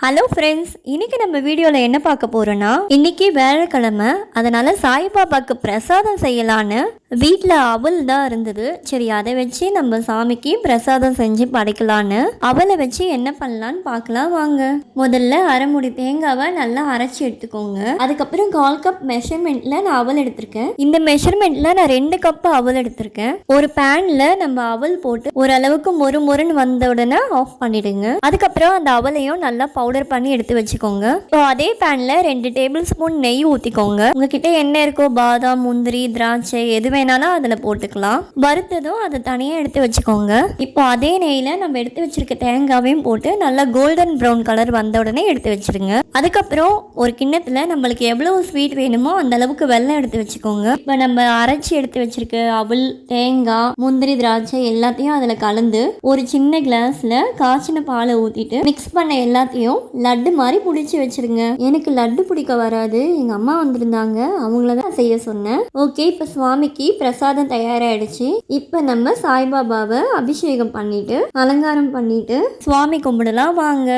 Hello friends, இன்னைக்கு நம்ம வீடியோவில் என்ன பார்க்க போகிறோன்னா, இன்னைக்கு வேலைக்கிழமை, அதனால் சாய்பாபாவுக்கு பிரசாதம் செய்யலான்னு வீட்டில் அவல் தான் இருந்தது. சரி, அதை வச்சு நம்ம சாமிக்கு பிரசாதம் செஞ்சு படைக்கலான்னு அவலை வச்சு என்ன பண்ணலான்னு பார்க்கலாம் வாங்க. முதல்ல அரைமுடி தேங்காவை நல்லா அரைச்சி எடுத்துக்கோங்க. அதுக்கப்புறம் 1/4 கப் மெஷர்மெண்ட்டில் நான் அவல் எடுத்திருக்கேன். இந்த மெஷர்மெண்ட்டில் நான் 2 கப் அவல் எடுத்திருக்கேன். ஒரு பேனில் நம்ம அவல் போட்டு ஓரளவுக்கு மொறுன்னு வந்த உடனே ஆஃப் பண்ணிடுங்க. அதுக்கப்புறம் அந்த அவலையும் நல்லா பவுடர் பண்ணி எடுத்து வச்சுக்கோங்க. இப்போ அதே பேன்ல 2 டேபிள் ஸ்பூன் நெய் ஊற்றிக்கோங்க. உங்ககிட்ட என்ன இருக்கோ பாதாம், முந்திரி, திராட்சை எது வேணாலும் அதில் போட்டுக்கலாம். வறுத்ததும் அதை தனியாக எடுத்து வச்சுக்கோங்க. இப்போ அதே நெய்யில் நம்ம எடுத்து வச்சிருக்க தேங்காவையும் போட்டு நல்லா கோல்டன் ப்ரௌன் கலர் வந்த உடனே எடுத்து வச்சிருங்க. அதுக்கப்புறம் ஒரு கிண்ணத்தில் நம்மளுக்கு எவ்வளவு ஸ்வீட் வேணுமோ அந்த அளவுக்கு வெல்லம் எடுத்து வச்சுக்கோங்க. இப்போ நம்ம அரைச்சி எடுத்து வச்சிருக்க அவல், தேங்காய், முந்திரி, திராட்சை எல்லாத்தையும் அதில் கலந்து ஒரு சின்ன கிளாஸில் காய்ச்சின பாலை ஊற்றிட்டு மிக்ஸ் பண்ண எல்லாத்தையும் லட்டு மாதிரி பிடிச்சி வச்சிருங்க. எனக்கு லட்டு பிடிக்க வராது, எங்க அம்மா வந்திருந்தாங்க, அவங்கள தான் செய்ய சொன்னேன். ஓகே, இப்போ சுவாமிக்கு பிரசாதம் தயாராகிடுச்சு. இப்போ நம்ம சாய்பாபாவை அபிஷேகம் பண்ணிட்டு அலங்காரம் பண்ணிட்டு சுவாமி கும்பிடலாம் வாங்க.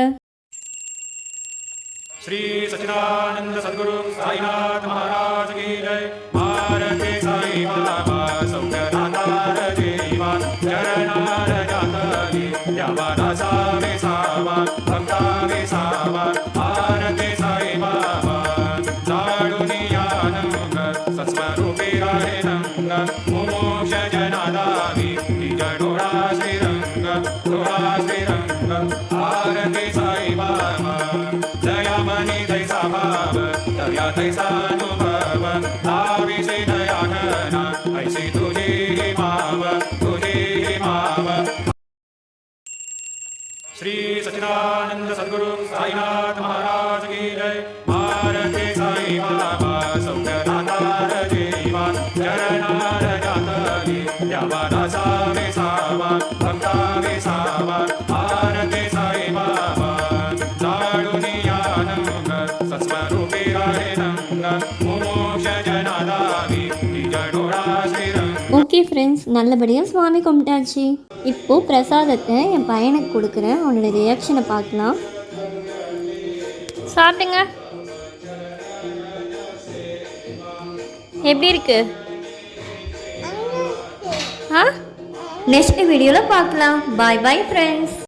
श्री सच्चिदानंद सद्गुरु साईनाथ महाराज की जय। भारते साई बाबा सौख्यदातार देवा चरणार जातली यावादासा वे सावा भक्ता वे सावा। भारते साई बाबा साडुनियानंग सत्स्वरूपे राहे नंग मोक्ष जनादावी निज डोळा श्रीरंग डोळा श्रीरंग। भारते साई बाबा जयामणि तैसा भाव तया तैसा अनुभव आविषे दया घना ऐसी तुझे माव तुझे माव। श्री सच्चिदानंद सद्गुरु साईनाथ महाराज की जय। भारते साई बाबा सौख्यदातार देवा चरणार जातली यावादासा वे सावा भक्ता वे सावा। भारते साई बाबा सत्स्वरूपे राहे नंग मोक्ष जनादावी निज डोळा श्रीरंग। ஓகே ஃப்ரெண்ட்ஸ், நல்லபடியாக சுவாமி கும்பிட்டாச்சு. இப்போது பிரசாதத்தை என் பையனுக்கு கொடுக்குறேன். அவனோட ரியாக்ஷனை பார்க்கலாம். சாப்பிட்டுங்க. எப்படி இருக்கு? நெக்ஸ்ட் வீடியோவில் பார்க்கலாம். பாய் பாய் ஃப்ரெண்ட்ஸ்.